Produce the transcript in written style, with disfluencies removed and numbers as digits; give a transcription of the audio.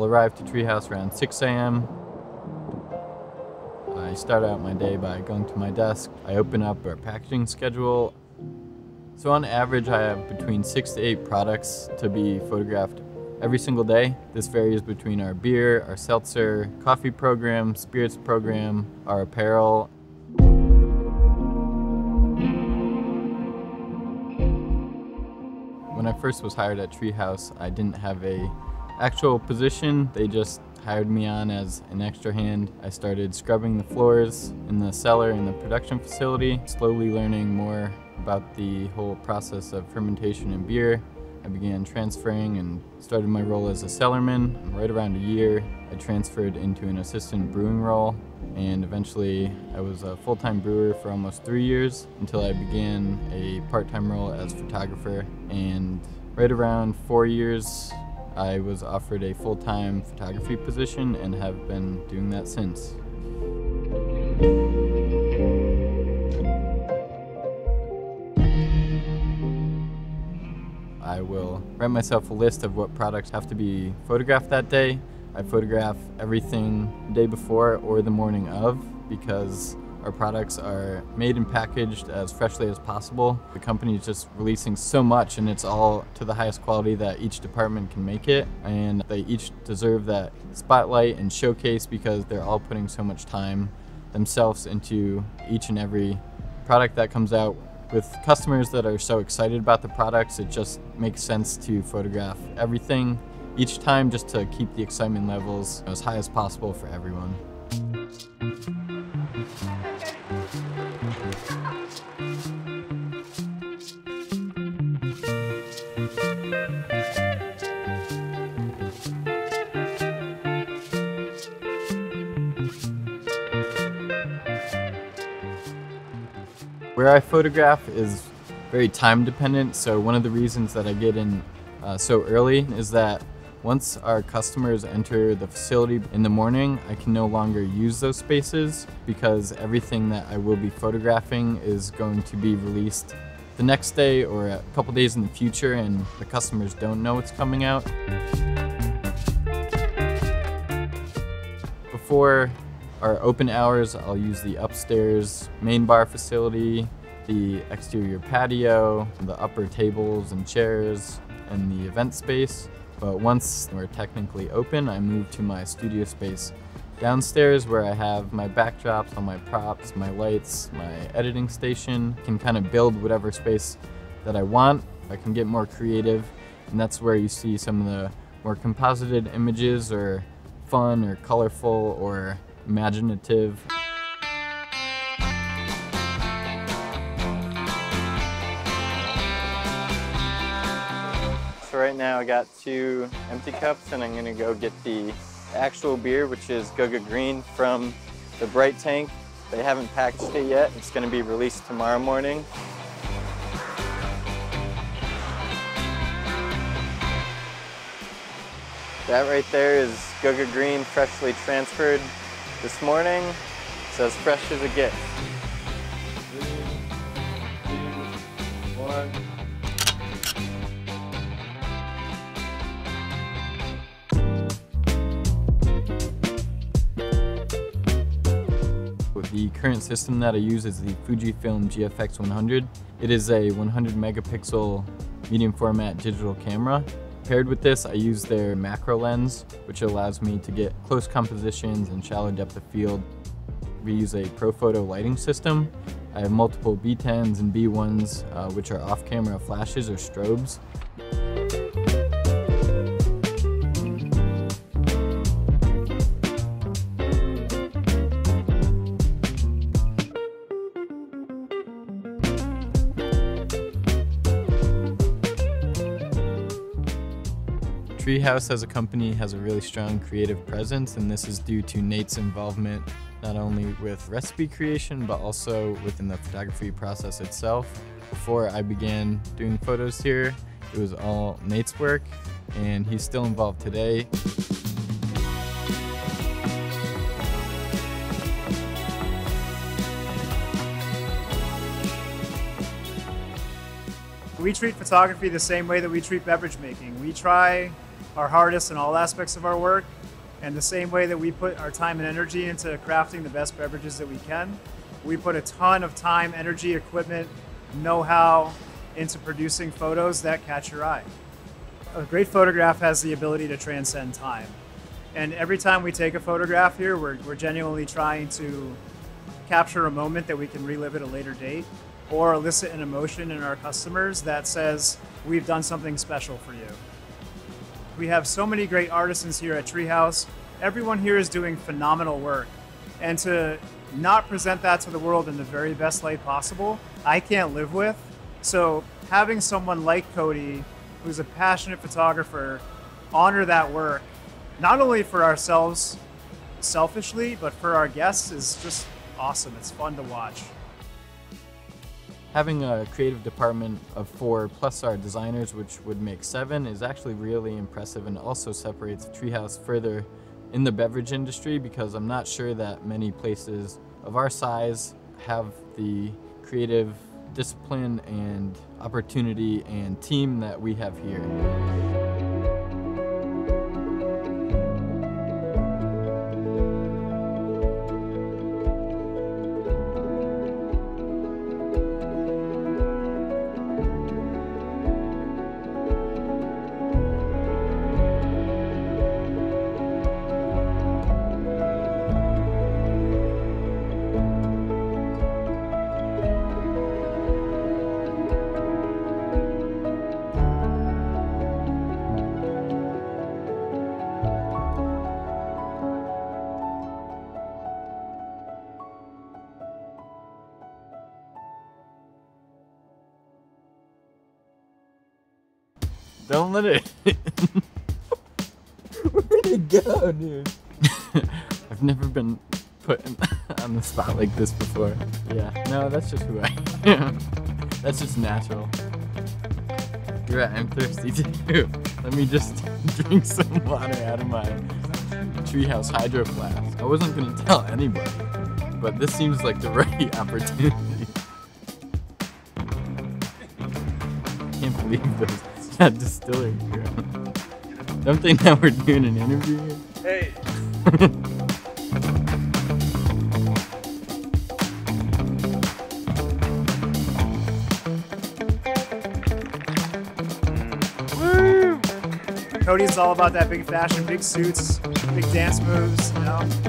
arrive to Treehouse around 6 a.m. I start out my day by going to my desk. I open up our packaging schedule. So on average, I have between 6 to 8 products to be photographed every single day. This varies between our beer, our seltzer, coffee program, spirits program, our apparel. When I first was hired at Treehouse, I didn't have an actual position. They just hired me on as an extra hand. I started scrubbing the floors in the cellar in the production facility, slowly learning more about the whole process of fermentation in beer. I began transferring and started my role as a cellarman. Right around a year, I transferred into an assistant brewing role, and eventually I was a full-time brewer for almost 3 years until I began a part-time role as photographer. And right around 4 years, I was offered a full-time photography position and have been doing that since. I will write myself a list of what products have to be photographed that day. I photograph everything the day before or the morning of because our products are made and packaged as freshly as possible. The company is just releasing so much, and it's all to the highest quality that each department can make it, and they each deserve that spotlight and showcase because they're all putting so much time themselves into each and every product that comes out. With customers that are so excited about the products, it just makes sense to photograph everything each time just to keep the excitement levels as high as possible for everyone. Where I photograph is very time dependent, so one of the reasons that I get in so early is that once our customers enter the facility in the morning, I can no longer use those spaces because everything that I will be photographing is going to be released the next day or a couple days in the future, and the customers don't know it's coming out. Before our open hours, I'll use the upstairs main bar facility, the exterior patio, the upper tables and chairs, and the event space. But once we're technically open, I move to my studio space downstairs where I have my backdrops, all my props, my lights, my editing station. I can kind of build whatever space that I want. I can get more creative, and that's where you see some of the more composited images or fun or colorful or imaginative. So right now I got 2 empty cups, and I'm gonna go get the actual beer, which is Go-Go Green from the Bright Tank. They haven't packaged it yet. It's gonna be released tomorrow morning. That right there is Go-Go Green, freshly transferred this morning. It's as fresh as it gets. 3, 2, 1. The current system that I use is the Fujifilm GFX 100. It is a 100 megapixel medium format digital camera. Paired with this, I use their macro lens, which allows me to get close compositions and shallow depth of field. We use a ProPhoto lighting system. I have multiple B10s and B1s, which are off-camera flashes or strobes. Treehouse as a company has a really strong creative presence, and this is due to Nate's involvement not only with recipe creation but also within the photography process itself. Before I began doing photos here, it was all Nate's work, and he's still involved today. We treat photography the same way that we treat beverage making. We try our hardest in all aspects of our work, And the same way that we put our time and energy into crafting the best beverages that we can, we put a ton of time, energy, equipment, know-how into producing photos that catch your eye. A great photograph has the ability to transcend time. And every time we take a photograph here, we're genuinely trying to capture a moment that we can relive at a later date or elicit an emotion in our customers that says, we've done something special for you. We have so many great artisans here at Treehouse. Everyone here is doing phenomenal work. And to not present that to the world in the very best light possible, I can't live with. So having someone like Cody, who's a passionate photographer, honor that work, not only for ourselves selfishly, but for our guests is just awesome. It's fun to watch. Having a creative department of 4 plus our designers, which would make 7, is actually really impressive and also separates Treehouse further in the beverage industry, because I'm not sure that many places of our size have the creative discipline and opportunity and team that we have here. Don't let it. Where'd it go, dude? I've never been put on the spot like this before. Yeah, no, that's just who I am. That's just natural. You're right, I'm thirsty too. Let me just drink some water out of my Treehouse Hydro Flask. I wasn't gonna tell anybody, but this seems like the right opportunity. Can't believe there's a distillery here. Don't think that we're doing an interview here? Hey. Cody's all about that big fashion, big suits, big dance moves, you know?